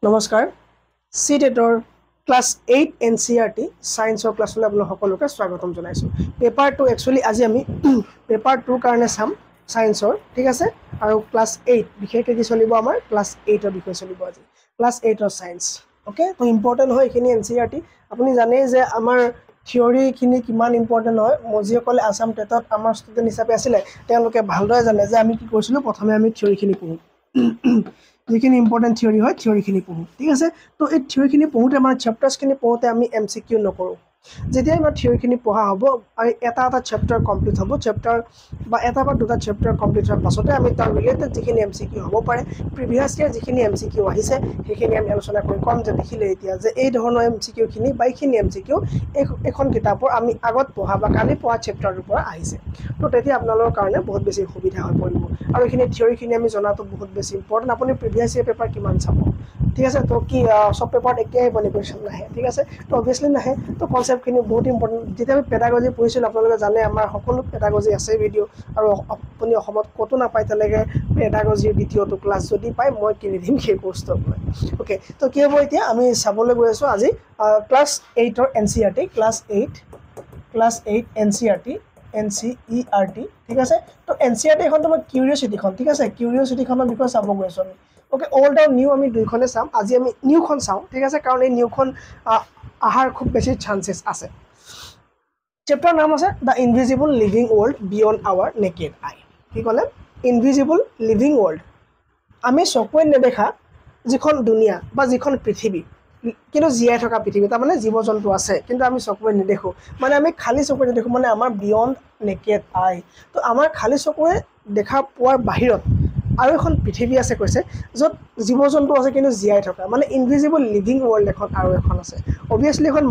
নমস্কাৰ সিটেটৰ ক্লাস 8 এনসিআৰটি সায়েন্সৰ ক্লাছলৈ আপোনালোক সকলোকে স্বাগতম জনাইছো পেপাৰ 2 একচুয়ালি আজি আমি পেপাৰ 2 কাৰণে চাম সায়েন্সৰ ঠিক আছে আৰু ক্লাস 8 বিশেষকৈ কি চলিব আমাৰ ক্লাস 8 ৰ বিষয় চলিব আজি ক্লাস 8 ৰ সায়েন্স ওকে তো ইম্পৰ্টেন্ট হয় এখিনি এনসিআৰটি আপুনি জানে যে আমাৰ থিওৰি খিনি কিমান ইম্পৰ্টেন্ট হয় মজিসকলে আসাম টেটত আমাৰ ষ্টুডেন্ট হিচাপে আছিল তেওঁলোকে ভালদৰে জানে যে আমি কি কৰিছিলো প্ৰথমে আমি থিওৰি খিনি পঢ়ো যিখিনি ইম্পৰ্টেন্ট থিওৰি হয় থিওৰি খিনি পঢ়ো ঠিক আছে তো এই থিওৰি খিনি পঢ়োতে আমাৰ চ্যাপ্টাৰছ খিনি পঢ়োতে আমি এমসিকিউ নকৰো যেতিয়া আমাৰ থিওৰি খিনি পঢ়া হ'ব আৰু এটা চ্যাপ্টাৰ কমপ্লিট হ'ব চ্যাপ্টাৰ বা এটা বা দুটা চ্যাপ্টাৰ কমপ্লিট হোৱাৰ পাছতে আমি তাৰ ৰিলেটেড যিখিনি এমসিকিউ হ'ব পাৰে প্ৰিভিয়াস ইয়াৰ যিখিনি এমসিকিউ আহিছে সেইখিনি আমি আলোচনা কৰি কম যে দেখিলে এতিয়া যে এই ধৰণৰ এমসিকিউ খিনি বাইখিনি এমসিকিউ এখন কিতাপৰ আমি আগত পঢ়া বা কালি পঢ়া চ্যাপ্টাৰৰ পৰা আহিছে তো তেতিয়া আপোনালোকৰ কাৰণে বহুত বেছি সুবিধা হৈ পৰিব আৰু এইখিনি থিওৰি খিনি আমি জনাটো বহুত বেছি ইম্পৰ্টেন্ট আপুনি প্ৰিভিয়াস ইয়াৰ পেপাৰ কিমান চাব ঠিক আছে তো কি সব পেপাৰত একেই বনি কোৱেশ্চন নাহে ঠিক আছে তো অবভিয়াসলি নাহে তো কনসেপ্ট খিনি বহুত ইম্পৰ্টেন্ট যেতিয়া আমি পেডাগজি পঢ়িছিল আপোনালোকে জানে আমাৰ সকলো পেডাগজি আছে ভিডিও আৰু আপুনি অসমত কতো নাপায় তেনেকৈ পেডাগজিৰ দ্বিতীয়টো ক্লাছ যদি পায় মই কিনি দিম সেই কোৰ্সটো আপোনাক ওকে তো কি হ'ব এতিয়া আমি চাবলৈ গৈ আছো আজি ক্লাছ 8 ৰ এনসিআৰটি ক্লাছ 8 এনসিআৰটি NCERT ঠিক আছে তো NCERT এখন তোমাৰ কিউৰিওসিটিখন ঠিক আছে কিউৰিওসিটিখনৰ বিষয়ে চাব গৈ আছো আমি ওকে ওল্ড আৰু নিউ আমি দুইখনে চাম আজি আমি নিউখন চাও ঠিক আছে কাৰণ এই নিউখন আহাৰ খুব বেছি চান্সেস আছে চ্যাপ্টাৰ নাম আছে the invisible living world beyond our naked eye কি ক'লে ইনভিজিবল লিভিং ৱৰ্ল্ড আমি চকুৰে নেদেখা যিখন দুনিয়া বা যিখন পৃথিৱী কিন্তু জীয়াই থকা পৃথিৱী তাৰ মানে জীৱ-জন্তু আছে কিন্তু আমি চকুৰে নেদেখো মানে আমি খালি চকুৰে দেখো মানে আমাৰ বিয়ণ্ড নেকেড আই তো আমাৰ খালি চকুৰে দেখা পোৱাৰ বাহিৰত আৰু এখন পৃথিৱী আছে কৈছে য'ত জীৱ-জন্তু আছে কিন্তু জীয়াই থকা মানে ইনভিজিবল লিভিং ৱৰ্ল্ড এখন আৰু এখন আছে অবভিয়াসলি এখন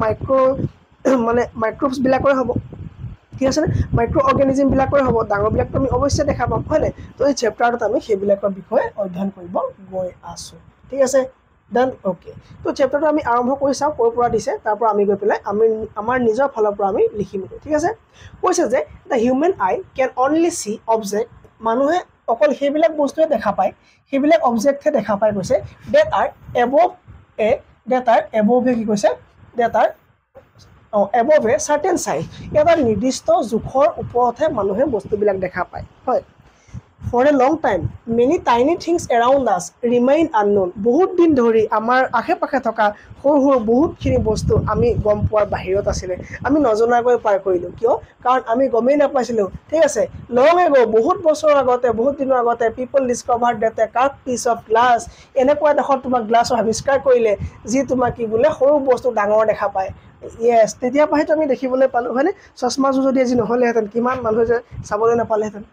মানে মাইক্ৰবছ বিলাকৰে হ'ব ঠিক আছে মাইক্ৰো অৰ্গানিজম বিলাকৰে হ'ব ডাঙৰ বিলাকটো আমি অৱশ্যে দেখা পাম হয়নে তো এই চ্যাপ্টাৰটোত আমি সেইবিলাকৰ বিষয়ে অধ্যয়ন কৰিব গৈ আছো ঠিক আছে দেন ওকে তো চ্যাপ্টাৰটো আমি আৰম্ভ কৰি চাও কৰ পৰা দিছে তাৰ পৰা আমি গৈ পেলাই আমি আমাৰ নিজৰ ফালৰ পৰা আমি লিখিম ঠিক আছে কৈছে যে the human eye can only see object মানুহে অকল সেইবিলাক বস্তুৱে দেখা পায় সেইবিলাক অবজেক্টহে দেখা পায় কৈছে that are above কি কৈছে that are above a certain size এটা নিৰ্দিষ্ট জোখৰ ওপৰতহে মানুহে বস্তুবিলাক দেখা পায় হয় for a long time many tiny things around us remain unknown বহুত দিন ধৰি আমাৰ আশেপাশে থকা সৰু সৰু বহুতখিনি বস্তু আমি গম পোৱাৰ বাহিৰত আছিল আমি নজনাকৈ পাৰ কৰিলো কিয় কাৰণ আমি গমেই নাপাইছিলো ঠিক আছে long ago বহুত বছৰ আগতে বহুত দিনৰ আগতে people discovered that a carved piece of glass এনেকুৱা দেখত তোমাক গ্লাছৰ আৱিষ্কাৰ কৰিলে যি তোমাক কি বোলে সৰু বস্তু ডাঙৰ দেখা পায় yes তেতিয়া পাহে আমি দেখিবলৈ পালো হয়নে চশমাজু যদি আজি নহলেহেঁতেন কিমান মানুহে যে চাবলৈ নাপালেহেঁতেন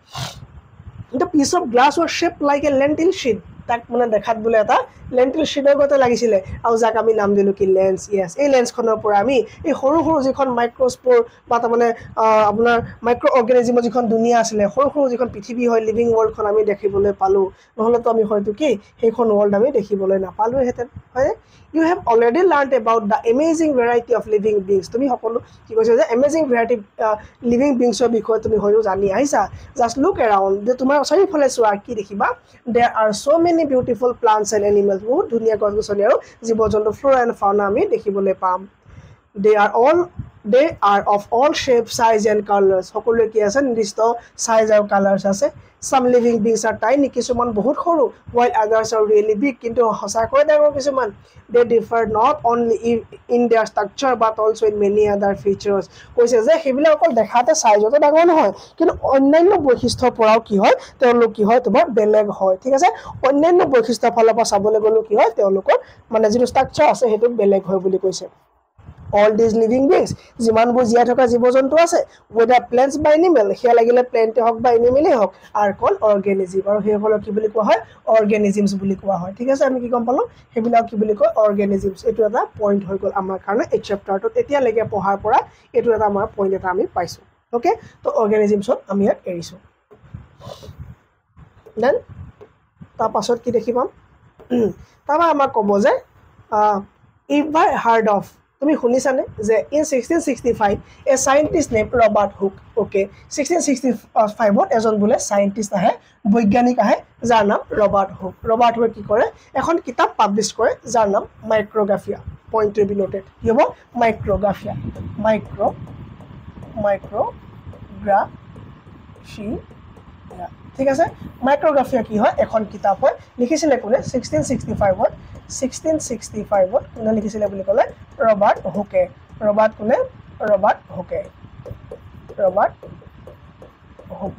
The piece of glass was shaped like a lentil sheet তাক মানে দেখাত বলে এটা লেন্টিল sheetৰ গতে লাগিছিলে আৰু যাক আমি নাম দিলো কি লেন্স yes এই লেন্সখনৰ পৰা আমি এই সৰু সৰু যিখন মাইক্ৰোস্পোৰ বা মানে আপোনাৰ মাইক্ৰো অৰ্গানিজমৰ যিখন দুনিয়া আছিল সৰু সৰু যিখন পৃথিৱী হয় লিভিং ৱৰ্ল্ডখন আমি দেখিবলৈ পালো নহলে তো আমি হয়তো কি সেইখন ৱৰ্ল্ড আমি দেখিবলৈ নাপালো হেতেন হয় You have already learned about the amazing variety of living beings. তুমি সকলো কি কৈছে যে amazing variety living beings ৰ বিষয়ে তুমি হয়তো জানি আহিছা just look around যে তোমাৰ চাৰিওফালে চোৱা কি দেখিবা there are so many beautiful plants and animals বহুত ধুনীয়া গছ-গছনি আৰু জীৱ-জন্তু flora and fauna আমি দেখিবলৈ পাম they are of all shapes size and colors সকলো কি আছে নিৰ্দিষ্ট size আৰু colors আছে some living beings are tiny কিছুমান বহুত সৰু while others are really big কিন্তু হসাকৈ ডাঙৰ কিছুমান they differ not only in their structure but also in many other features কৈছে যে হেবিলাক অকল দেখাতে সাইজতে ডাঙৰ নহয় কিন্তু অন্যান্য বৈশিষ্ট্যৰ পৰাও কি হয় তেওঁলোক কি হয় তোমাৰ বেলেগ হয় ঠিক আছে অন্যান্য বৈশিষ্ট্যৰ ফালৰ পৰা চাবলৈ গ'লে কি হয় তেওঁলোকৰ মানে যিটো স্ট্ৰাকচাৰ আছে হেতু বেলেগ হয় বুলি কৈছে all these living beings যিমানবোৰ জীয়াই থকা জীৱ-জন্তু আছে whether plants by animal হিয়া লাগিলে প্লেন্ট হওক বা এনিমেল হওক are called organism আৰু হেয়সকলক কি বুলি কোৱা হয় organisms বুলি কোৱা হয় ঠিক আছে আমি কি গম পালো হেবিলাক কি বুলি কয় organisms এটো এটা পইণ্ট হৈ গল আমাৰ কাৰণে এই চ্যাপ্টাৰটোত এতিয়া লৈকে পঢ়াৰ পৰা এটো এটা আমাৰ পইণ্ট এটা আমি পাইছো ওকে তো organismsত আমি ইয়াত এৰিছো দেন তাৰ পাছত কি দেখি পাম তাৰপা আমাক ক'ব যে if I heard of তুমি শুনিছানে যে in 1665 a scientist name Robert Hooke okay 1665 এজন বোলে সায়েন্টিষ্ট আহে বৈজ্ঞানিক আহে যাৰ নাম ৰবাৰ্ট হুকে কি কৰে এখন কিতাপ পাবলিশ কৰে যাৰ নাম মাইক্ৰোগ্ৰাফিয়া পইণ্ট টু বি নোটেড কি হ'ব মাইক্ৰোগ্ৰাফিয়া ঠিক আছে মাইক্ৰোগ্ৰাফিয়া কি হয় এখন কিতাপ হয় লিখিছিলে কোনে 1665 কোনে লিখিছিলে বুলি ক'লে ৰবাৰ্ট হুকে ৰবাৰ্ট হুক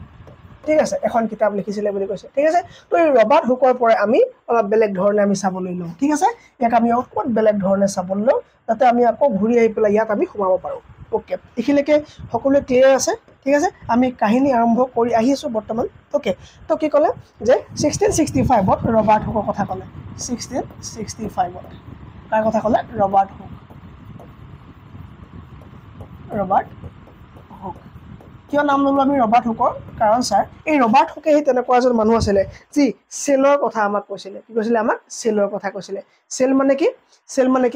ঠিক আছে এখন কিতাপ লিখিছিলে বুলি কৈছে ঠিক আছে তো এই ৰবাৰ্ট হুকৰ পৰা আমি অলপ বেলেগ ধৰণে আমি চাবলৈ লওঁ ঠিক আছে ইয়াক আমি অকমান বেলেগ ধৰণে চাবলৈ লওঁ যাতে আমি আকৌ ঘূৰি আহি পেলাই ইয়াত আমি সোমাব পাৰোঁ ওকে এইখিনিলৈকে সকলোৱে ক্লিয়াৰ আছে ঠিক আছে আমি কাহিনী আৰম্ভ কৰি আহিছোঁ বৰ্তমান ওকে তো কি ক'লে যে 1665 ৰবাৰ্ট হুকৰ কথা ক'লে 1665 কাৰ কথা ক'লে ৰবাৰ্ট হুক কিয় নাম ল'লো আমি ৰবাৰ্ট হুকৰ কাৰণ ছাৰ এই ৰবাৰ্ট হুকে সেই তেনেকুৱা এজন মানুহ আছিলে যি চেলৰ কথা আমাক কৈছিলে কি কৈছিলে আমাক চেলৰ কথা কৈছিলে চেল মানে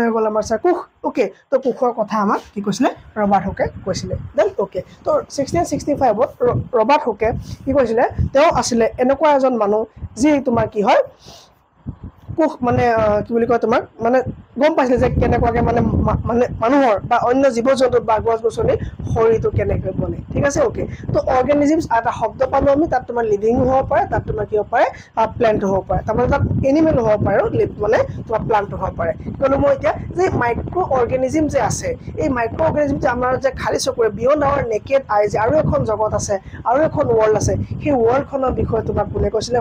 হৈ গ'ল আমাৰ ছাৰ কোষ ওকে তো কোষৰ কথা আমাক কি কৈছিলে ৰবাৰ্ট হুকে কৈছিলে দেন ওকে তো 1665 ৰবাৰ্ট হুকে কি কৈছিলে তেওঁ আছিলে এনেকুৱা এজন মানুহ যি তোমাৰ কি হয় কোষ মানে কি বুলি কয় তোমাক মানে গম পাইছিলে যে কেনেকুৱাকে মানে মানুহৰ বা অন্য জীৱ জন্তু বা গছ গছনিৰ শৰীৰটো কেনেকৈ বনে ঠিক আছে ওকে তো অৰ্গেনিজমছ এটা শব্দ পালো আমি তাত তোমাৰ লিভিং হ'ব পাৰে তাত তোমাৰ কি হ'ব পাৰে প্লেণ্ট হ'ব পাৰে তাৰমানে তাত এনিমেল হ'ব পাৰে মানে তোমাৰ প্লান্ট হ'ব পাৰে কিয়নো মই এতিয়া যে মাইক্ৰ' অৰ্গেনিজম যে আছে এই মাইক্ৰ' অৰ্গেনিজম যে আমাৰ যে খালী চকুৰে বিয়ণ্ড আৱাৰ নেকেড আই যে আৰু এখন জগত আছে আৰু এখন ৱৰ্ল্ড আছে সেই ৱৰ্ল্ডখনৰ বিষয়ে তোমাক কোনে কৈছিলে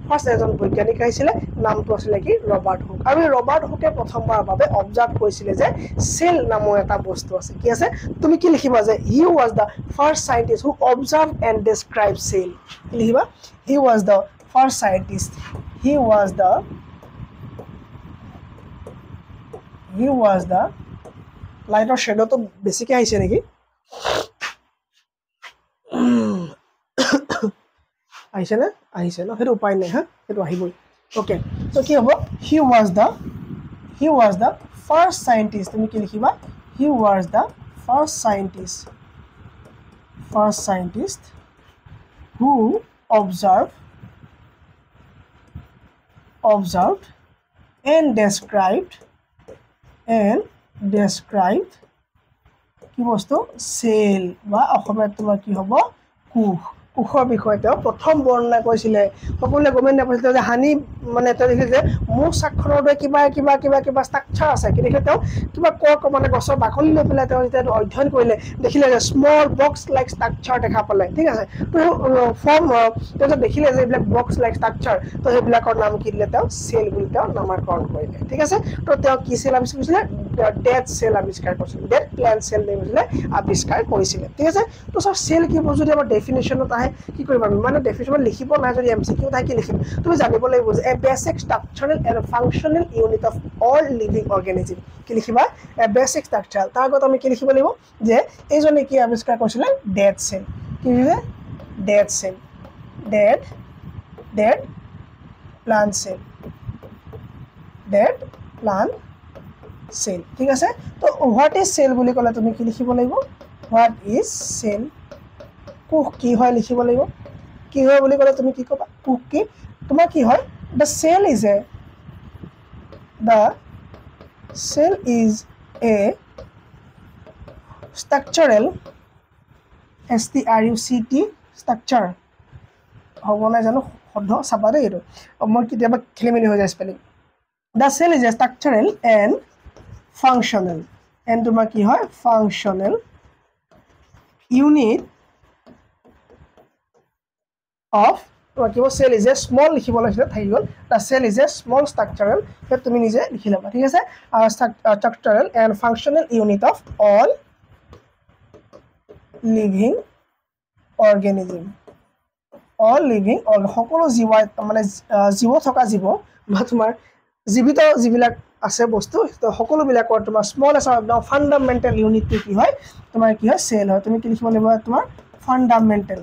ফাৰ্ষ্ট এজন বৈজ্ঞানিক আহিছিলে নামটো আছিলে কি ৰবাৰ্ট হুক আৰু এই ৰবাৰ্ট হুকে প্ৰথমবাৰৰ বাবে অবজাৰ্ভ কৰিছিলে যে চেল নামৰ এটা বস্তু আছে কি আছে তুমি কি লিখিবা যে he was the first scientist who observe and describe cell কি লিখিবা he was the first scientist he was the লাইটৰ শ্বেডটো বেছিকৈ আহিছে নেকি আহিছে ন সেইটো উপায় নাই হা সেইটো আহিবই ওকে তো কি হ'ব he was the first scientist তুমি কি লিখিবা he was the first scientist who observed and described কি বস্তু চেল বা অসমীয়াত তোমাৰ কি হ'ব কোষৰ বিষয়ে তেওঁ প্ৰথম বৰ্ণনা কৰিছিলে সকলোৱে গমেই নাপাইছিলে যে হানি মানে তেওঁ দেখিলে যে মুখ স্বাক্ষৰৰ দৰে কিবা ষ্ট্ৰাকচাৰ আছে কি দেখিলে তেওঁ কিবা মানে গছৰ বাকলি লৈ পেলাই তেওঁ যেতিয়া অধ্যয়ন কৰিলে দেখিলে যে স্মল বক্স লাইক ষ্ট্ৰাকচাৰ দেখা পালে ঠিক আছে তো ফৰ্ম তেওঁ যে দেখিলে যে এইবিলাক বক্স লাইক ষ্ট্ৰাকচাৰ তো সেইবিলাকৰ নাম কি দিলে তেওঁ চেল বুলি তেওঁ নামাকৰণ কৰিলে ঠিক আছে তো তেওঁ কি চেল আৱিষ্কাৰ কৰিছিলে ডেড চেল আৱিষ্কাৰ কৰিছিলে ডেড প্লেণ্ট চেল আৱিষ্কাৰ কৰিছিলে ঠিক আছে তো ছাৰ চেল কি বস্তু যদি আমাৰ ডেফিনেশ্যনত আহে কি কৰিম আমি মানে ডেফিনেশ্যন লিখিব নাই যদি MCQ থাকে কি লিখিম তুমি জানিব লাগিব যে a basic structural and functional unit of all living organism কি লিখিবা এ বেসিক ষ্ট্ৰাকচাৰ তাৰ আগত আমি কি লিখিব লাগিব যে এইজনে কি আৱিষ্কাৰ কৰিছিলে ডেড চেল কি লিখিলে ডেড প্লান্ট চেল ঠিক আছে তো হোৱাট ইজ চেল বুলি ক'লে তুমি কি লিখিব লাগিব হোৱাট ইজ চেল কোষ কি হয় লিখিব লাগিব কি হয় বুলি ক'লে তুমি কি ক'বা কোষ কি তোমাৰ কি হয় the cell is a structural STRUCT structure হ'ব নাই জানো শুদ্ধ চাবা দেই এইটো মই কেতিয়াবা খেলি মেলি হৈ যায় spelling the cell is a structural and functional and তোমাৰ কি হয় functional unit of cell is a small লিখিব লাগিছিল থাকি গ'ল the cell is a small structural তুমি নিজে লিখি ল'বা ঠিক আছে structural and functional unit of all living organism সকলো জীৱ মানে জীৱ থকা জীৱ বা তোমাৰ জীৱিত যিবিলাক আছে বস্তু সকলোবিলাকৰ তোমাৰ স্মল ফাণ্ডামেণ্টেল ইউনিটটো কি হয় তোমাৰ কি হয় চেল হয় তুমি কি লিখিব লাগিব তোমাৰ ফাণ্ডামেণ্টেল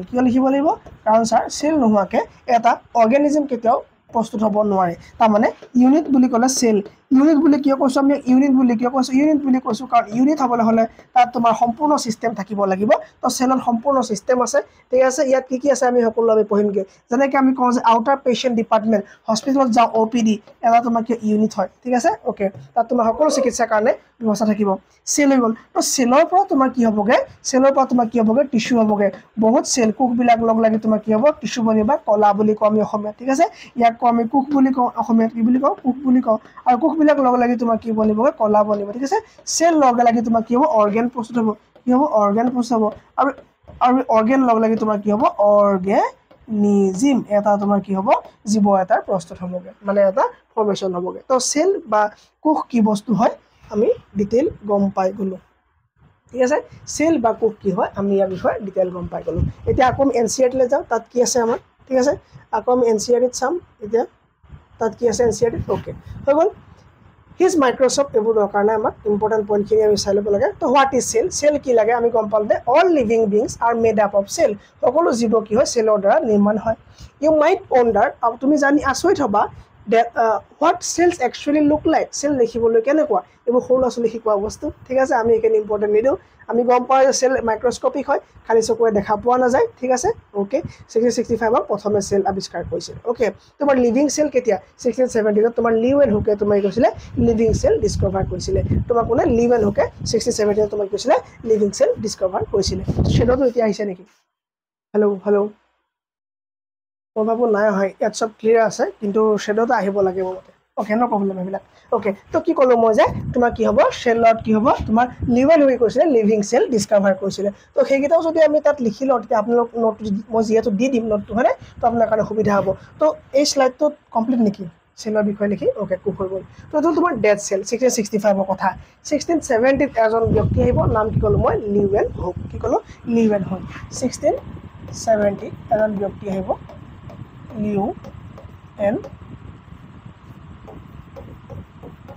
কিয় লিখিব লাগিব কাৰণ ছাৰ চেল নোহোৱাকৈ এটা অৰ্গেনিজম কেতিয়াও প্ৰস্তুত হ'ব নোৱাৰে তাৰমানে ইউনিট বুলি ক'লে চেল ইউনিট বুলি কিয় কৈছোঁ আমি ইউনিট বুলি কিয় কৈছোঁ ইউনিট বুলি কৈছোঁ কাৰণ ইউনিট হ'বলৈ হ'লে তাত তোমাৰ সম্পূৰ্ণ ছিষ্টেম থাকিব লাগিব তো চেলত সম্পূৰ্ণ ছিষ্টেম আছে ঠিক আছে ইয়াত কি আছে আমি সকলো আমি পঢ়িমগৈ যেনেকৈ আমি কওঁ যে আউটাৰ পেচেণ্ট ডিপাৰ্টমেণ্ট হস্পিটেলত যাওঁ OPD এটা তোমাৰ কি ইউনিট হয় ঠিক আছে অ'কে তাত তোমাৰ সকলো চিকিৎসাৰ কাৰণে ব্যৱস্থা থাকিব চেল হৈ গ'ল তো চেলৰ পৰা তোমাৰ কি হ'বগৈ চেলৰ পৰা তোমাৰ কি হ'বগৈ টিচু হ'বগৈ বহুত চেল কোষবিলাক লগ লাগি তোমাৰ কি হ'ব টিচু বনিবা কলা বুলি কওঁ আমি অসমীয়াত ঠিক আছে ইয়াক কওঁ আমি কোষ বুলি কওঁ অসমীয়াত কি বুলি কওঁ কোষ বুলি কওঁ আৰু কোষবিলাক লগ লাগি তোমাৰ কি বনিবগৈ কলা বনিব ঠিক আছে চেল লগ লাগি তোমাৰ কি হ'ব অৰ্গেন প্ৰস্তুত হ'ব কি হ'ব অৰ্গেন প্ৰস্তুত হ'ব আৰু অৰ্গেন লগ লাগি তোমাৰ কি হ'ব অৰ্গেনিজিম এটা তোমাৰ কি হ'ব জীৱ এটাৰ প্ৰস্তুত হ'বগৈ মানে এটা ফৰ্মেশ্যন হ'বগৈ তো চেল বা কোষ কি বস্তু হয় আমি ডিটেইল গম পাই গ'লোঁ ঠিক আছে চেল বা কোষ কি হয় আমি ইয়াৰ বিষয়ে ডিটেইল গম পাই গ'লোঁ এতিয়া আকৌ আমি NCERT-লৈ যাওঁ তাত কি আছে আমাৰ ঠিক আছে আকৌ আমি NCERT-ত চাম এতিয়া তাত কি আছে NCERT-ত অ'কে হৈ গ'ল হিজ মাইক্ৰ'ছফ্ট এইবোৰ দৰকাৰ নাই আমাক ইম্পৰ্টেণ্ট পইণ্টখিনি আমি চাই ল'ব লাগে তো হোৱাট ইজ চেল চেল কি লাগে আমি গম পাম যে all living beings are made up of cell সকলো জীৱ কি হয় চেলৰ দ্বাৰা নিৰ্মাণ হয় ইউ মাইট ৱণ্ডাৰ তুমি জানি আচৰিত হ'বা what cells actually look like cell দেখিবলৈ কেনেকুৱা এইবোৰ সৰু ল'ৰা ছোৱালী শিকোৱা বস্তু ঠিক আছে আমি এইখিনি ইম্পৰ্টেণ্ট নিদিওঁ আমি গম পাওঁ যে চেল মাইক্ৰস্কপিক হয় খালী চকুৰে দেখা পোৱা নাযায় ঠিক আছে অ'কে 1665 প্ৰথমে চেল আৱিষ্কাৰ কৰিছিল অ'কে তোমাৰ লিভিং চেল কেতিয়া 1670 তোমাৰ লিউ এণ্ড হুকে তোমাৰ কৈছিলে লিভিং চেল ডিছকভাৰ কৰিছিলে তোমাৰ কোনে লিউ এণ্ড হুকে 1670 তোমাৰ কৈছিলে লিভিং চেল ডিছকভাৰ কৰিছিলে শ্বেডতো এতিয়া আহিছে নেকি হেল্ল' মই ভাবোঁ নাই হয় ইয়াত চব ক্লিয়াৰ আছে কিন্তু শ্বেডতো আহিব লাগিব মতে অ'কে ন প্ৰব্লেম এইবিলাক অ'কে তো কি ক'লোঁ মই যে তোমাৰ কি হ'ব চেলত কি হ'ব তোমাৰ লিউ এণ্ড হুকে কৈছিলে লিভিং চেল ডিছকভাৰ কৰিছিলে তো সেইকেইটাও যদি আমি তাত লিখি লওঁ তেতিয়া আপোনালোক নোটটো মই যিহেতু দি দিম নোটটো হয়নে তো আপোনাৰ কাৰণে সুবিধা হ'ব তো এই শ্লাইডটোত কমপ্লিট নেকি চেলৰ বিষয়ে লিখি অ'কে কুক হৈ গ'ল তো এইটো তোমাৰ ডেথ চেল 1665 কথা 1670 এজন ব্যক্তি আহিব নাম কি ক'লোঁ মই লিউ এণ্ড হুক কি ক'লোঁ লিউ এণ্ড হুক 1670 এজন ব্যক্তি আহিব লিউ এণ্ড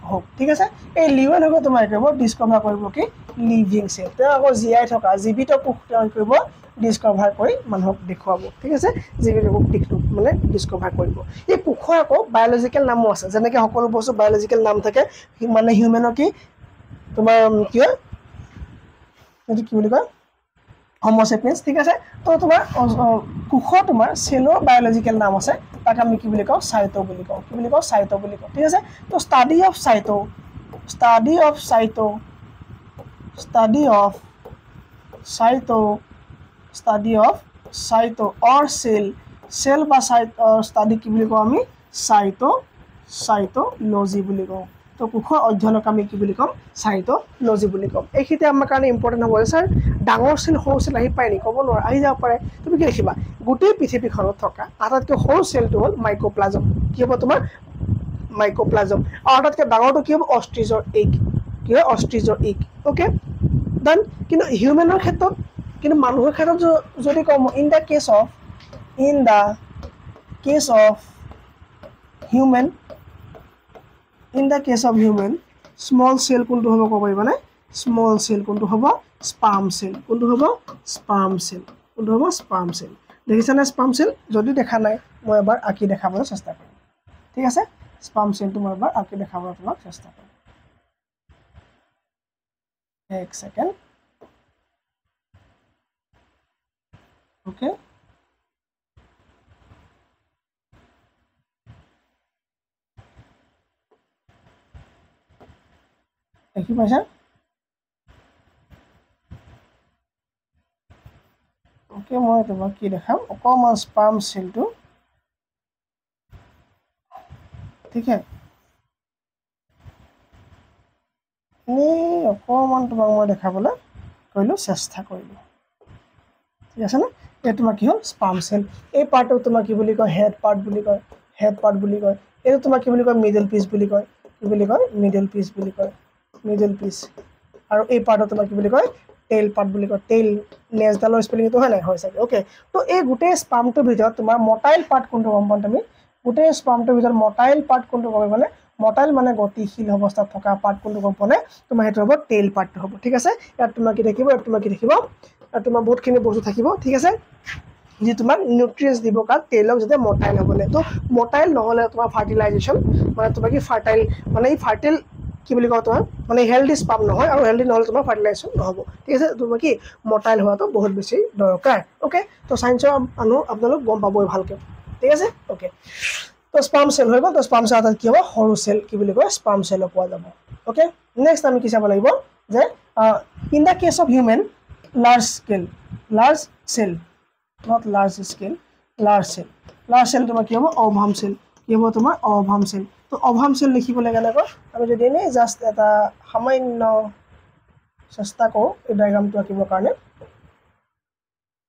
হুক ঠিক আছে এই লিউ এণ্ড হুকে তোমাৰ কৰিব ডিছকভাৰ কৰিব কি লিভিং চেল তেওঁ আকৌ জীয়াই থকা জীৱিত কোষ তেওঁ কৰিব ডিছকভাৰ কৰি মানুহক দেখুৱাব ঠিক আছে জীৱিত কোষ মানে ডিছকভাৰ কৰিব এই কোষৰ আকৌ বায়'লজিকেল নামো আছে যেনেকৈ সকলো বস্তু বায়'লজিকেল নাম থাকে মানে হিউমেনৰ কি তোমাৰ কি হয় এইটো কি বুলি কয় হোমোচেপিয়েন্স ঠিক আছে তো তোমাৰ কোষৰ তোমাৰ চেলৰ বায়'লজিকেল নাম আছে তাক আমি কি বুলি কওঁ চাইটো বুলি কওঁ কি বুলি কওঁ চাইটো বুলি কওঁ ঠিক আছে তো ষ্টাডি অফ চাইটো অৰ চেল বা ষ্টাডি কি বুলি কওঁ আমি চাইটোলজি বুলি কওঁ তো কোষৰ অধ্যয়নক আমি কি বুলি ক'ম চাইটোলজি বুলি ক'ম এইখিনিতে আমাৰ কাৰণে ইম্পৰ্টেণ্ট হ'ব যে ছাৰ ডাঙৰ চেল সৰু চেল আহি পায় নি ক'ব নোৱাৰে আহি যাব পাৰে তুমি কি লিখিবা গোটেই পৃথিৱীখনত থকা আটাইতকৈ সৰু চেলটো হ'ল মাইক্ৰ'প্লাজম কি হ'ব তোমাৰ মাইক্ৰ'প্লাজম আৰু আটাইতকৈ ডাঙৰটো কি হ'ব অষ্ট্ৰিজৰ এগ কি হয় অষ্ট্ৰিজৰ এগ অ'কে দেন কিন্তু হিউমেনৰ ক্ষেত্ৰত কিন্তু মানুহৰ ক্ষেত্ৰত যদি কওঁ in the case of human small cell কোনটো হ'ব ক'ব পাৰিবানে স্মল চেল কোনটো হ'ব স্পাৰ্ম চেল দেখিছানে স্পাৰ্ম চেল যদি দেখা নাই মই এবাৰ আঁকি দেখাবলৈ চেষ্টা কৰিম ঠিক আছে স্পাৰ্ম চেলটো মই এবাৰ আঁকি দেখাবলৈ তোমাক চেষ্টা কৰিম এক ছেকেণ্ড অ'কে দেখি পাইছা অ'কে মই তোমাক কি দেখাম অকণমান স্পাৰ্ম চেলটো ঠিক আছে এনেই অকণমান তোমাক মই দেখাবলৈ কৰিলোঁ চেষ্টা কৰিলোঁ ঠিক আছেনে এই তোমাৰ কি হ'ল স্পাৰ্ম চেল এই পাৰ্টটো তোমাৰ কি বুলি কয় হেড পাৰ্ট বুলি কয় এইটো তোমাৰ কি বুলি কয় মিডল পিচ বুলি কয় মিডল পিচ আৰু এই পাৰ্টটো তোমাৰ কি বুলি কয় টেইল পাৰ্ট বুলি কয় টেইল নেজডালৰ স্পেলিংটো হয় নাই হয় চাগে অ'কে তো এই গোটেই স্পাৰ্মটোৰ ভিতৰত তোমাৰ মটাইল পাৰ্ট কোনটো গম পাম তুমি গোটেই স্পাৰ্মটোৰ ভিতৰত মটাইল পাৰ্ট কোনটো গম পাবা মটাইল মানে গতিশীল অৱস্থাত থকা পাৰ্ট কোনটো গম পোৱা তোমাৰ সেইটো হ'ব টেইল পাৰ্টটো হ'ব ঠিক আছে ইয়াত তোমাৰ কি থাকিব ইয়াত তোমাৰ বহুতখিনি বস্তু থাকিব ঠিক আছে যি তোমাক নিউট্ৰিয়েন্টছ দিব কাৰণ তেলক যাতে মটাইল হ'বলৈ তো মটাইল নহ'লে তোমাৰ ফাৰ্টিলাইজেশ্যন মানে তোমাৰ কি ফাৰ্টাইল মানে এই ফাৰ্টাইল কি বুলি কওঁ তোমাৰ মানে হেল্ডি স্পাম নহয় আৰু হেল্ডি নহ'লে তোমাৰ ফাৰ্টিলাইজেশ্যন নহ'ব ঠিক আছে তোমাৰ কি মটাইল হোৱাটো বহুত বেছি দৰকাৰ অ'কে তো চায়েন্সৰ মানুহ আপোনালোক গম পাবই ভালকৈ ঠিক আছে অ'কে তো স্পাম চেল হৈ গ'ল তো স্পাম চেল কি হ'ব সৰু চেল কি বুলি কয় স্পাম চেলো পোৱা যাব অ'কে নেক্সট আমি কি চাব লাগিব যে in the case of human large cell not large scale large cell তোমাৰ কি হ'ব অভাম চেল কি হ'ব তোমাৰ অভাম চেল তো অভাম চেল লিখিবলৈ কেনেকৈ আমি যদি এনেই জাষ্ট এটা সামান্য চেষ্টা কৰোঁ এই ডায়াগ্ৰামটো আঁকিবৰ কাৰণে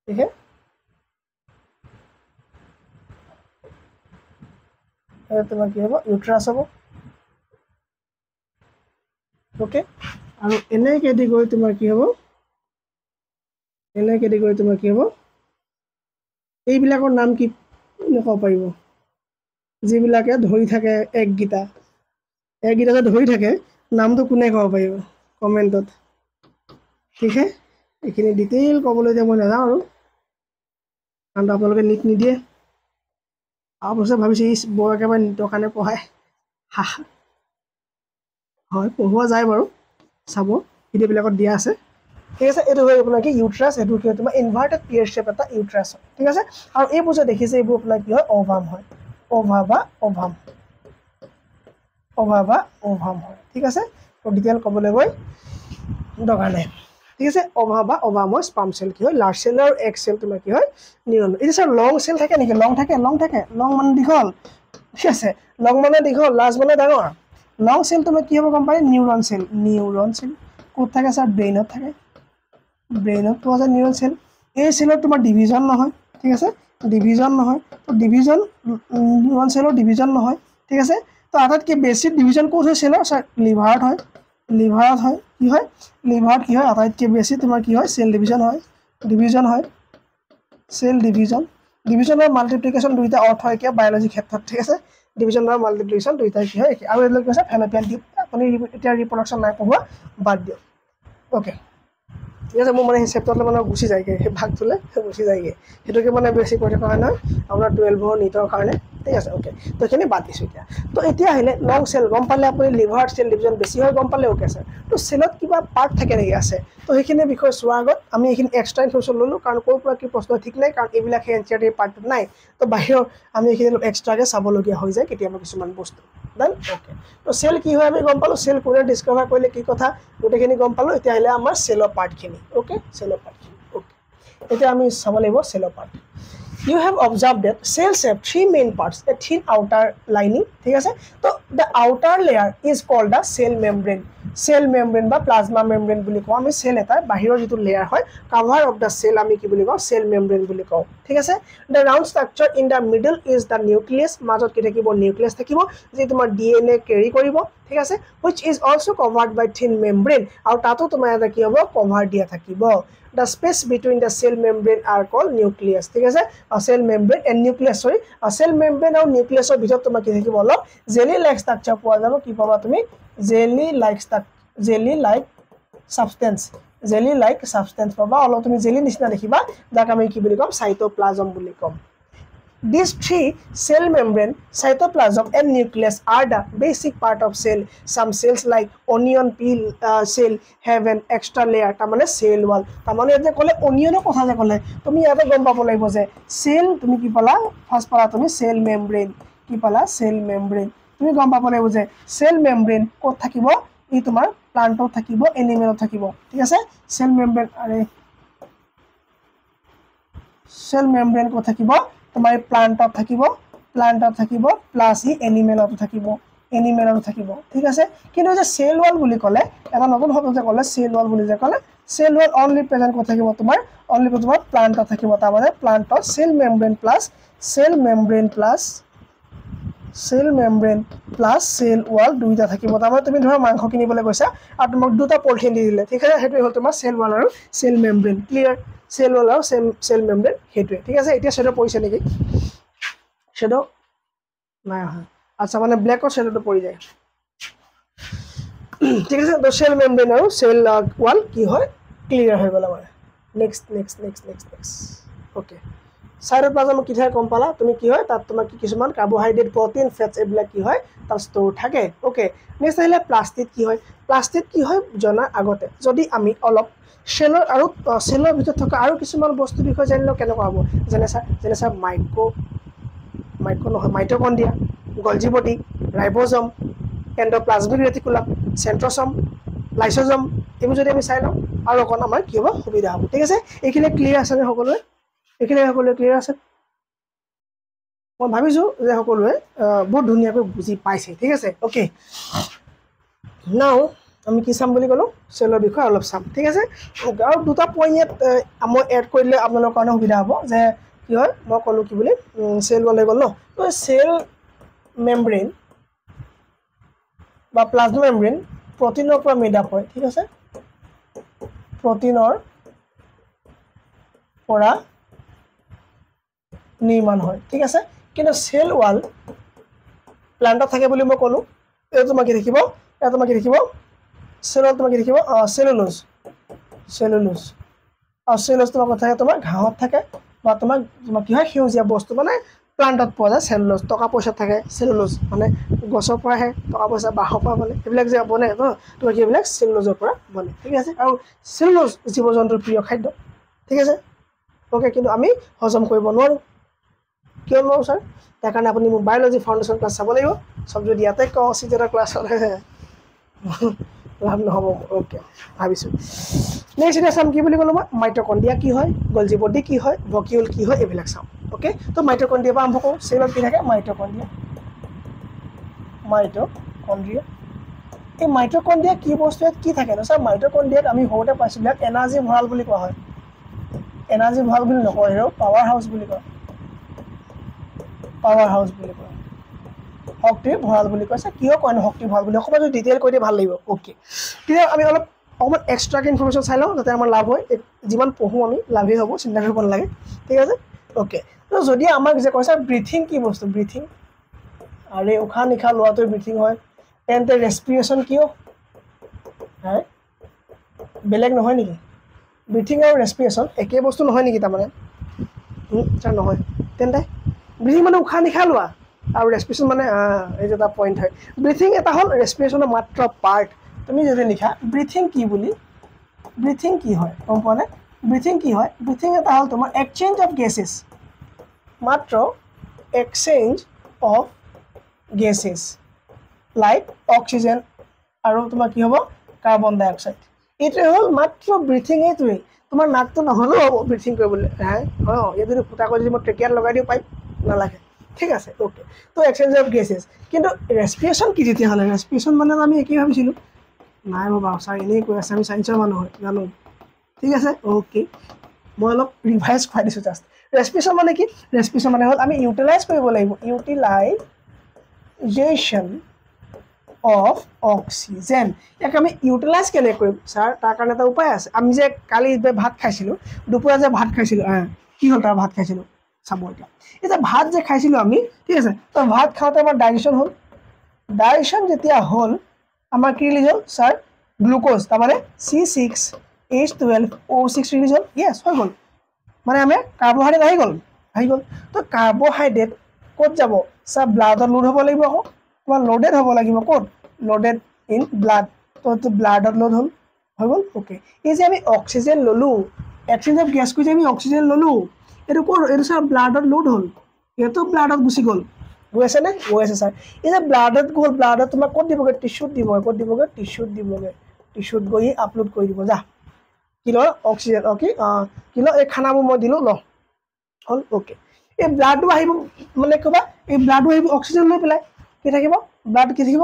ঠিক আছে তোমাৰ কি হ'ব ইউট্ৰাছ হ'ব অ'কে আৰু এনে কেটেগৰী তোমাৰ কি হ'ব তোমাৰ কি হ'ব এইবিলাকৰ নাম কি ক'ব পাৰিব যিবিলাকে ধৰি থাকে একগীতা যে ধৰি থাকে নামটো কোনে ক'ব পাৰিব কমেণ্টত ঠিক আছে এইখিনি ডিটেইল ক'বলৈ এতিয়া মই নাযাওঁ আৰু কাৰণ আপোনালোকে নিট নিদিয়ে অৱশ্যে ভাবিছে ই বৰ একেবাৰে নিটৰ কাৰণে পঢ়ায় হয় পঢ়োৱা যায় বাৰু চাব ভিডিঅ'বিলাকত দিয়া আছে ঠিক আছে এইটো হয় আপোনাৰ কি ইউট্ৰাছ এইটো কি হয় তোমাৰ ইনভাৰ্টেড পিয়াৰ শ্বেপ এটা ইউট্ৰাছ হয় ঠিক আছে আৰু এইবোৰ যে দেখিছে এইবোৰ আপোনাৰ কি হয় অভাম হয় অভা বা অভাম হয় ঠিক আছে তো ডিটেইল ক'বলৈ গৈ দৰকাৰ নাই ঠিক আছে অভা বা অভাম হয় স্পাম চেল কি হয় লাৰ্জ চেল আৰু এগ চেল তোমাৰ কি হয় নিউৰন এতিয়া স্যাৰ লং চেল থাকে নেকি লং থাকে লং মানে দীঘল ঠিক আছে লং মানে দীঘল লাৰ্জ মানে ডাঙৰ লং চেল তোমাৰ কি হ'ব গম পাই নিউৰন চেল ক'ত থাকে স্যাৰ ব্ৰেইনত থাকে ব্ৰেইনত পোৱা যায় নিউৰন চেল এই চেলত তোমাৰ ডিভিজন নহয় ঠিক আছে ডিভিজন নহয় তো ডিভিজন নিউৰন চেলৰ ডিভিজন নহয় ঠিক আছে তো আটাইতকৈ বেছি ডিভিজন ক'ত হয় চেলৰ স্যাৰ লিভাৰত হয় কি হয় লিভাৰত কি হয় আটাইতকৈ বেছি তোমাৰ কি হয় চেল ডিভিজন হয় চেল ডিভিজনৰ মাল্টিপ্লিকেশ্যন দুইটা অৰ্থ একে বায়'লজি ক্ষেত্ৰত ঠিক আছে ডিভিজন আৰু মাল্টিপ্লিকেশ্যন দুইটা কি হয় আৰু এইবিলাক কৈছে ফেলোপিয়ান টিউব আপুনি এতিয়া ৰিপ্ৰডাকশ্যন নাই পঢ়োৱা বাদ দিয়ক অ'কে ঠিক আছে মোৰ মানে সেই চেপ্টাৰলৈ মানে গুচি যায়গৈ সেই ভাগটোলৈ গুচি যায়গৈ সেইটোকে মানে বেছি কৈ থকা হয় নহয় আপোনাৰ 12 নিটৰ কাৰণে ঠিক আছে অ'কে তো এইখিনি বাদ দিছোঁ তো এতিয়া আহিলে লং চেল গম পালে আপুনি লিভাৰ চেল ডিভিজন বেছি হয় গম পালে অ'কে স্যাৰ তো চেলত কিবা পাৰ্ট থাকে নেকি আছে তো সেইখিনি বিষয়ে চোৱাৰ আগত আমি এইখিনি এক্সট্ৰা ইনফৰ্মেশ্যন ল'লোঁ কাৰণ ক'ৰ পৰা কি প্ৰশ্ন ঠিক নাই কাৰণ এইবিলাক সেই এনচিআৰটিৰ পাৰ্টটোত নাই তো বাহিৰৰ আমি এইখিনি অলপ এক্সট্ৰাকৈ চাবলগীয়া হৈ যায় কেতিয়াবা কিছুমান বস্তু দেন অ'কে তো চেল কি হয় আমি গম পালোঁ চেল কোনে ডিছকভাৰ কৰিলে কি কথা গোটেইখিনি গম পালোঁ এতিয়া আহিলে আমাৰ চেলৰ পাৰ্টখিনি অ'কে অ'কে এতিয়া আমি চাব লাগিব চেলৰ part you have observed that cells have 3 main parts a thin outer lining ঠিক আছে তো the outer layer is called the cell membrane বা plasma membrane বুলি কওঁ আমি চেল এটাৰ বাহিৰৰ যিটো লেয়াৰ হয় cover of the cell আমি কি বুলি কওঁ cell membrane বুলি কওঁ ঠিক আছে the round structure in the middle is the nucleus মাজত কি থাকিব নিউক্লিয়াছ থাকিব যি তোমাৰ DNA কেৰি কৰিব ঠিক আছে which is also covered by thin membrane আৰু তাতো তোমাৰ এটা কি হ'ব কভাৰ দিয়া থাকিব the space between the cell membrane are called nucleus ঠিক আছে cell membrane and nucleus cell membrane আৰু nucleusৰ ভিতৰত তোমাৰ কি থাকিব অলপ jelly like structure পোৱা যাব কি পাবা তুমি jelly like substance পাবা অলপ তুমি jelly নিচিনা দেখিবা যাক আমি কি বুলি কম cytoplasm বুলি কম These 3 cell membrane, cytoplasm and nucleus are the basic part of cell. Some cells like onion peel cell have an extra layer. Tamane cell wall. Tamane yate kole onion kotha je kole. Tumi yate gom pabo laibo je cell tumi ki pala first pala tumi cell membrane. Ki pala cell membrane. Tumi gom pabo laibo je cell membrane kot thakibo ei tomar plant ot thakibo animal ot thakibo. Thik ase cell membrane are cell membrane kot thakibo তোমাৰ প্লান্টত থাকিব plus E এনিমেলত থাকিব ঠিক আছে কিন্তু যে cell wall বুলি ক'লে এটা নতুন শব্দ যে ক'লে সেল ওয়াল বুলি যে ক'লে সেল ওয়াল অনলি প্ৰেজেন্ট ক'ত থাকিব তোমাৰ প্লান্টত থাকিব তাৰ মানে প্লান্টত cell membrane plus cell wall দুইটা থাকিব তাৰ মানে তুমি ধৰা মাংস কিনিবলৈ গৈছা আৰু তোমাক দুটা পলিথিন দি দিলে ঠিক আছে হেতু হ'ল তোমাৰ সেল ওয়াল আৰু cell membrane clear cell wall আৰু সেল মেমব্ৰেন হেতুৱে ঠিক আছে এতিয়া শ্বেডো পৰিছে নেকি শ্বেডো নাই আহা আচ্ছা মানে ব্ল্যাকত শ্বেডোটো পৰি যায় ঠিক আছে তো সেল মেমব্ৰেন আৰু সেল ওয়াল কি হয় ক্লিয়াৰ হৈ গ'ল আমাৰ নেক্সট ওকে সাইটোপ্লাজম কি থাকে গম পালা তুমি কি হয় তাত তোমাৰ কি কিছুমান কাৰ্বোহাইড্ৰেট প্ৰটিন ফেটছ এইবিলাক কি হয় তাত ষ্ট'ৰ থাকে ওকে নেক্সট আহিলে প্লাষ্টিড কি হয় জনাৰ আগতে যদি আমি অলপ চেলৰ আৰু চেলৰ ভিতৰত থকা আৰু কিছুমান বস্তুৰ বিষয়ে জানিলেও কেনেকুৱা হ'ব যেনে sir মাইটকণ্ড্ৰিয়া Golgi body ribosome এণ্ডোপ্লাজমিক reticulum চেন্ট্ৰ'ছম লাইচ'জম এইবোৰ যদি আমি চাই লওঁ আৰু অকণ আমাৰ কি হ'ব সুবিধা হ'ব ঠিক আছে এইখিনি ক্লিয়াৰ আছে নে সকলোৱে ক্লিয়াৰ আছে মই ভাবিছোঁ যে সকলোৱে বহুত ধুনীয়াকৈ বুজি পাইছে ঠিক আছে ওকে নাও আমি কি চাম বুলি ক'লোঁ চেলৰ বিষয়ে অলপ চাম ঠিক আছে আৰু দুটা পইণ্ট ইয়াত মই এড কৰিলে আপোনালোকৰ কাৰণে সুবিধা হ'ব যে কি হয় মই ক'লোঁ কি বুলি চেল ওলাই গ'ল ন তো চেল মেমব্ৰেইন বা প্লাজমা মেমব্ৰেইন প্ৰটিনৰ পৰা মেড আপ হয় ঠিক আছে প্ৰটিনৰ পৰা নিৰ্মাণ হয় ঠিক আছে কিন্তু চেল ৱাল প্লান্টত থাকে বুলি মই ক'লোঁ এইটো তোমাক কি দেখিব চেলত তোমাক কি দেখিব চেলুলোজ আৰু চেলুলোজ তোমাৰ থাকে তোমাৰ ঘাঁহত থাকে বা তোমাৰ কি হয় সেউজীয়া বস্তু মানে প্লান্টত পোৱা যায় চেলুলোজ টকা পইচা থাকে চেলুলোজ মানে গছৰ পৰা আহে টকা পইচা বাঁহৰ পৰা বনে এইবিলাক যে বনে ন তোমাৰ কি এইবিলাক চেলুলোজৰ পৰা বনে ঠিক আছে আৰু চেলুলোজ জীৱ জন্তুৰ প্ৰিয় খাদ্য ঠিক আছে ওকে কিন্তু আমি হজম কৰিব নোৱাৰোঁ কিয় নোৱাৰোঁ ছাৰ তাৰ কাৰণে আপুনি মোৰ বায়'লজি ফাউণ্ডেশ্যন ক্লাছ চাব লাগিব চব যদি ইয়াতে কওঁ চিজনৰ ক্লাছ হ'লে লাভ নহ'ব ওকে ভাবিছোঁ নেক্সট এতিয়া চাম কি বুলি ক'লোঁ মই মাইটকণ্ড্ৰিয়া কি হয় গলজি বডি কি হয় ভকিউল কি হয় এইবিলাক চাম ওকে তো মাইটকণ্ড্ৰিয়াৰ পৰা আৰম্ভ কৰোঁ চেলত কি থাকে মাইটকণ্ড্ৰিয়া এই মাইটকণ্ড্ৰিয়া কি বস্তু ইয়াত কি থাকে ন ছাৰ মাইটকণ্ড্ৰিয়াত আমি সৰুতে পাইছোঁ ইয়াত এনাৰ্জি ভঁৰাল বুলি কোৱা হয় এনাৰ্জি ভঁৰাল বুলি নকয় আৰু পাৱাৰ হাউচ বুলি কয় শক্তিৰ ভঁৰাল বুলি কৈছে কিয় কয় ন শক্তিৰ ভঁৰাল বুলি অকণমান যদি ডিটেইল কৈ দিয়ে ভাল লাগিব ওকে তেতিয়া আমি অলপ অকণমান এক্সট্ৰাকৈ ইনফৰ্মেশ্যন চাই লওঁ যাতে আমাৰ লাভ হয় যিমান পঢ়োঁ আমি লাভেই হ'ব চিন্তা কৰিব নালাগে ঠিক আছে ওকে তো যদি আমাক যে কৈছে ব্ৰিথিং কি বস্তু ব্ৰিথিং আৰু এই উশাহ নিশাহ লোৱাটোৱে ব্ৰিথিং হয় তেন্তে ৰেছপিৰেশ্যন কিয় বেলেগ নহয় নেকি ব্ৰিথিং আৰু ৰেছপিৰেশ্যন একেই বস্তু নহয় নেকি তাৰমানে ছাৰ নহয় তেন্তে ব্ৰিথিং মানে উশাহ নিশাহ লোৱা আৰু ৰেছপিৰেশ্যন মানে এই যে এটা পইণ্ট হয় ব্ৰিথিং এটা হ'ল ৰেছপিৰেশ্যনৰ মাত্ৰ পাৰ্ট তুমি যদি লিখা ব্ৰিথিং কি বুলি ব্ৰিথিং কি হয় গম পোৱা নে ব্ৰিথিং এটা হ'ল তোমাৰ এক্সচেঞ্জ অফ গেছেছ মাত্ৰ exchange of gases like oxygen আৰু তোমাৰ কি হ'ব কাৰ্বন ডাই অক্সাইড এইটোৱে হ'ল মাত্ৰ ব্ৰিথিং এইটোৱেই তোমাৰ নাকটো নহ'লেও হ'ব ব্ৰিথিং কৰিবলৈ ইয়াত যদি ফুটা কৰি যদি মই ট্ৰেকিয়াত লগাই দিওঁ পাই নালাগে ঠিক আছে ওকে তো এক্সচেঞ্জ অফ গেছেছ কিন্তু ৰেছপিৰেশ্যন কি তেতিয়াহ'লে ৰেছপিৰেশ্যন মানে আমি একেই ভাবিছিলোঁ নাই বাবা ছাৰ এনেই কৈ আছে আমি চায়েন্সৰ মানুহ হয় জানো ঠিক আছে ওকে মই অলপ ৰিভাইজ খুৱাই দিছোঁ জাষ্ট ৰেছপিৰেশ্যন মানে কি ৰেছপিৰেশ্যন মানে হ'ল আমি ইউটিলাইজ কৰিব লাগিব ইউটিলাইজেশ্যন অফ অক্সিজেন ইয়াক আমি ইউটিলাইজ কেনেকৈ কৰিম ছাৰ তাৰ কাৰণে এটা উপায় আছে আমি যে কালি ভাত খাইছিলোঁ দুপৰীয়া যে ভাত খাইছিলোঁ কি হ'ল তাৰ ভাত খাইছিলোঁ চাব এতিয়া ভাত যে খাইছিলোঁ আমি ঠিক আছে তো ভাত খাওঁতে আমাৰ ডাইজেশ্যন যেতিয়া হ'ল আমাৰ কি ৰিলিজ হ'ল ছাৰ গ্লুক'জ তাৰমানে C6H12O6 ৰিলিজ হ'ল য়েছ হৈ গ'ল মানে আমাৰ কাৰ্বহাইড্ৰেট আহি গ'ল তো কাৰ্বহাইড্ৰেট ক'ত যাব ছাৰ ব্লাডত লোড হ'ব লাগিব আকৌ তোমাৰ লোডেড হ'ব লাগিব ক'ত লোডেড ইন ব্লাড তো ব্লাডত লোড হ'ল হৈ গ'ল ওকে এই যে আমি অক্সিজেন ল'লোঁ এক্সচেঞ্জ অফ গেছ কৰি যে আমি অক্সিজেন ল'লোঁ এইটো ক'ত এইটো ছাৰ ব্লাডত লোড হ'ল এইটো ব্লাডত গুচি গ'ল গৈ আছেনে গৈ আছে ছাৰ এই যে ব্লাডত গ'ল ব্লাডত তোমাক ক'ত দিবগৈ টিচুত দিবগৈ টিচুত গৈ আপলোড কৰি দিব যা কি ল অক্সিজেন কি ল এই খানাবোৰ মই দিলোঁ ল হ'ল ওকে এই ব্লাডটো আহিব মানে ক'বা এই ব্লাডটো আহিব অক্সিজেন লৈ পেলাই কি থাকিব ব্লাড কি থাকিব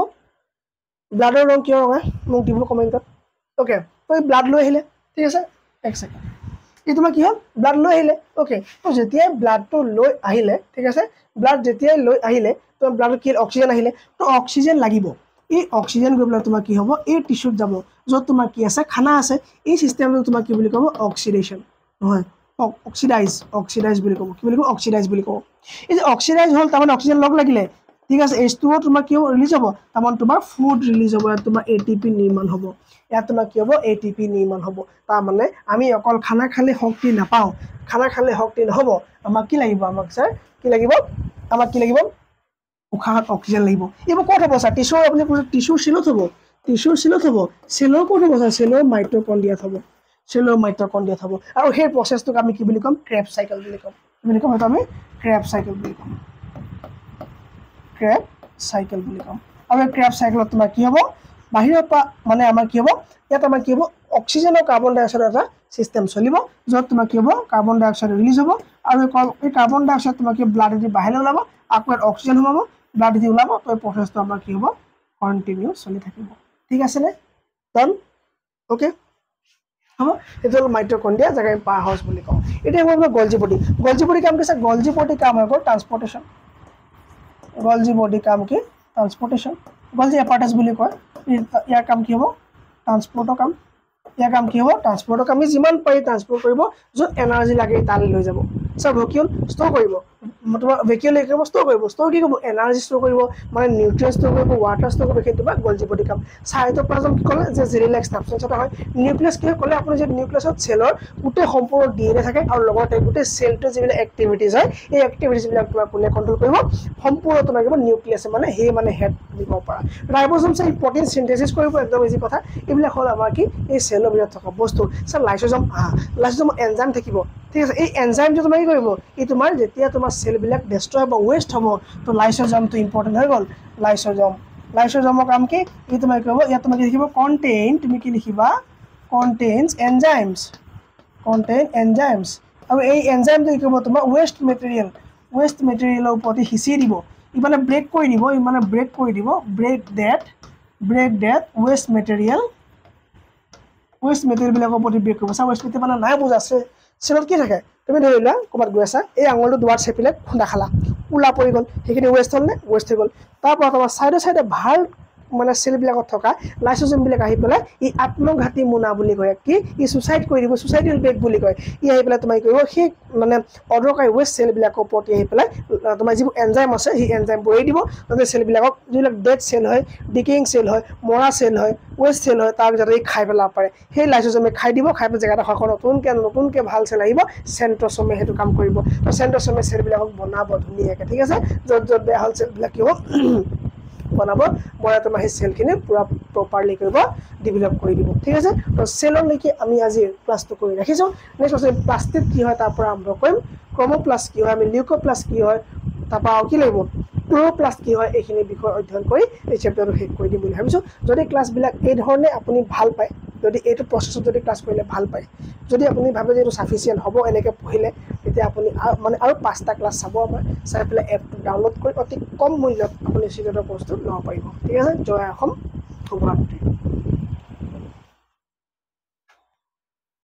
ব্লাডৰ ৰং কিয় ৰঙা মোক দিব কমেণ্টত ওকে তো এই ব্লাড লৈ আহিলে ঠিক আছে এক ছেকেণ্ড এই তোমাৰ কি হ'ল ব্লাড লৈ আহিলে ওকে তো যেতিয়াই ব্লাডটো লৈ আহিলে ঠিক আছে ব্লাড যেতিয়াই লৈ আহিলে তো ব্লাডত কি অক্সিজেন আহিলে তো অক্সিজেন লাগিব এই অক্সিজেন গৈ পেলাই তোমাৰ কি হ'ব এই টিচুত যাব য'ত তোমাৰ কি আছে খানা আছে এই চিষ্টেমটো তোমাৰ কি বুলি ক'ব অক্সিডেশ্যন নহয় অক্সিডাইজ বুলি ক'ব কি বুলি ক'ব অক্সিডাইজ বুলি ক'ব এই যে অক্সিডাইজ হ'ল তাৰমানে অক্সিজেন লগ লাগিলে ঠিক আছে H2O তোমাৰ কি হ'ব ৰিলিজ হ'ব তাৰমান তোমাৰ ফুড ৰিলিজ হ'ব ইয়াত তোমাৰ ATP নিৰ্মাণ হ'ব ইয়াত তোমাৰ কি হ'ব ATP নিৰ্মাণ হ'ব তাৰ মানে আমি অকল খানা খালে শক্তি নাপাওঁ খানা খালে শক্তি নহ'ব আমাক কি লাগিব আমাক স্যাৰ কি লাগিব আমাক কি লাগিব উশাহত অক্সিজেন লাগিব এইবোৰ ক'ত হ'ব স্যাৰ টিস্যুৰ আপুনি টিস্যুৰ চিলত হ'ব টিস্যুৰ চিলত হ'ব চেলৰ ক'ত হ'ব স্যাৰ চেলৰ মাইটকন্ড্ৰিয়াত হ'ব চেলৰ মাইটকন্ড্ৰিয়াত হ'ব আৰু সেই প্ৰচেছটোক আমি কি বুলি ক'ম ক্ৰেব চাইকেল বুলি ক'ম হয়তো আমি ক্ৰেব চাইকেল বুলি ক'ম ক্ৰেব চাইকেল বুলি ক'ম আৰু এই ক্ৰেব চাইকেলত তোমাৰ কি হ'ব বাহিৰৰ পৰা মানে আমাৰ কি হ'ব ইয়াত আমাৰ কি হ'ব অক্সিজেন আৰু কাৰ্বন ডাই অক্সাইডৰ এটা সিস্টেম চলিব য'ত তোমাৰ কি হ'ব কাৰ্বন ডাই অক্সাইড ৰিলিজ হ'ব আৰু এই কাৰ্বন ডাই অক্সাইড তোমাৰ কি ব্লাডেদি বাহিৰলৈ ওলাব আকৌ ইয়াত অক্সিজেন সোমাব ব্লাডেদি ওলাব তো এই প্ৰচেছটো আমাৰ কি হ'ব কণ্টিনিউ চলি থাকিব ঠিক আছে নে ডান ওকে হ'ব এইটো হ'ল মাইটকন্ড্ৰিয়া যাক আমি পাৱাৰ হাউচ বুলি কওঁ এতিয়া হ'ব গলজি বডি কাম কি গলজি বডি কাম হৈ গ'ল ট্ৰান্সপৰ্টেশ্যন গলজি বডি কাম কি ট্ৰান্সপৰ্টেশ্যন গলজি এপাৰ্টাছ বুলি কয় ইয়াৰ কাম কি হ'ব ট্ৰান্সপৰ্টৰ কাম ইয়াৰ কাম কি হ'ব ট্ৰান্সপৰ্টৰ কাম যিমান পাৰি ট্ৰান্সপৰ্ট কৰিব য'ত এনাৰ্জি লাগে তালৈ লৈ যাব স্যাৰ ভেকিউল ষ্ট'ৰ কৰিব তোমাৰ ভেকিউল কি কৰিব ষ্ট'ৰ কি কৰিব এনাৰ্জি ষ্ট'ৰ কৰিব মানে নিউট্ৰিয়েণ্ট ষ্ট'ৰ কৰিব ৱাটাৰ ষ্ট'ৰ কৰিব সেইটো তোমাৰ গলজি বডি কাম সাইটোপ্লাজম কি ক'লে যে ৰিলেক্স সাবষ্টেন্স এটা হয় নিউক্লিয়াছ কি ক'লে আপুনি যে নিউক্লিয়াছত চেলৰ গোটেই সম্পূৰ্ণ DNA থাকে আৰু লগতে গোটেই চেলটো যিবিলাক এক্টিভিটিজ হয় এই এক্টিভিটিজবিলাক তোমাৰ কোনে কণ্ট্ৰল কৰিব সম্পূৰ্ণ তোমাৰ কিবা নিউক্লিয়াছে মানে সেই মানে হেড দিব পাৰা ৰাইবোজম এই প্ৰটিন সিনথেসিস কৰিব একদম ইজি কথা এইবিলাক হ'ল আমাৰ কি এই চেলৰ ভিতৰত থকা বস্তু স্যাৰ লাইসোজম এনজাইম থাকিব ঠিক আছে এই এনজাইমটো তোমাৰ কি কৰিব এই তোমাৰ যেতিয়া তোমাৰ চেলবিলাক ডেষ্ট্ৰয় বা ওয়েষ্ট হ'ব তো লাইসোজমটো ইম্পৰ্টেন্ট হৈ গ'ল লাইসোজমৰ কাম কি এই তোমাৰ কি হ'ব ইয়াত তুমি কি লিখিব কন্টেইন তুমি কি লিখিবা কন্টেইনছ এনজাইমছ আৰু এই এনজাইমটো কি কৰিব তোমাৰ ওয়েষ্ট মেটেৰিয়েলৰ ওপৰত হিচি দিব ইমানে ব্ৰেক কৰি দিব ব্ৰেক ডেট ওয়েষ্ট মেটেৰিয়েলবিলাকৰ ওপৰত ব্ৰেক কৰিব চা ওয়েষ্ট মেটেৰিয়েল মানে নাই বুজ আছে চেলত কি থাকে তুমি ধৰিলা ক'ৰবাত গৈ আছা এই আঙুলটো দুৱাৰ চেপিলে খুন্দা খালা উলা পৰি গ'ল সেইখিনি ওয়েষ্ট হ'ল নে ওয়েষ্ট হৈ গ'ল তাৰপৰা তোমাৰ চাইডে ভাল মানে চেলবিলাকত থকা লাইসোজমবিলাক আহি পেলাই ই আত্মঘাতী মোনা বুলি কয় কি ই সুইচাইড কৰি দিব সুইচাইডেল ব্ৰেক বুলি কয় ই আহি পেলাই তোমাৰ কি কৰিব সেই মানে অদৰকাৰী ওয়েষ্ট চেলবিলাকৰ ওপৰত আহি পেলাই তোমাৰ যিবোৰ এনজাইম আছে সেই এনজাইমবোৰ এৰি দিব যাতে চেলবিলাকক যিবিলাক ডেড চেল হয় ডিকেইং চেল হয় মৰা চেল হয় ওয়েষ্ট চেল হয় তাৰ ভিতৰত এই খাই পেলাব পাৰে সেই লাইসোজমে খাই দিব খাই পেলাই জেগাটা নতুনকৈ ভাল চেল আহিব সেন্ট্ৰ'সোমে সেইটো কাম কৰিব তো সেন্ট্ৰ'সোমে চেলবিলাকক বনাব ধুনীয়াকৈ ঠিক আছে য'ত বেয়া হ'ল চেলবিলাক কি হ'ব বনাব বনাই তোমাৰ সেই চেলখিনি পুৰা প্ৰপাৰলি কৰিব ডেভেলপ কৰি দিব ঠিক আছে তো চেললৈকে আমি আজি ক্লাছটো কৰি ৰাখিছোঁ নেক্সট আছে প্লাষ্টিক কি হয় তাৰ পৰা আৰম্ভ কৰিম ক্ৰমোপ্লাষ্ট কি হয় আমি লিউকোপ্লাষ্ট কি হয় তাৰপৰা কি লাগিব ক্লোৰোপ্লাষ্ট কি হয় এইখিনি বিষয় অধ্যয়ন কৰি এই চেপ্টাৰটো শেষ কৰি দিম বুলি ভাবিছোঁ যদি ক্লাছবিলাক এই ধৰণে আপুনি ভাল পায় যদি এইটো প্ৰচেছত যদি ক্লাছ কৰিলে ভাল পায় যদি আপুনি ভাবে যে এইটো সাফিচিয়েণ্ট হ'ব এনেকৈ পঢ়িলে তেতিয়া আপুনি মানে আৰু 5টা ক্লাছ চাব আমাৰ চাই পেলাই এপটো ডাউনলোড কৰি অতি কম মূল্যত আপুনি চিজনৰ কোৰ্চটো ল'ব পাৰিব ঠিক আছে জয় অসম শুভৰাত্ৰি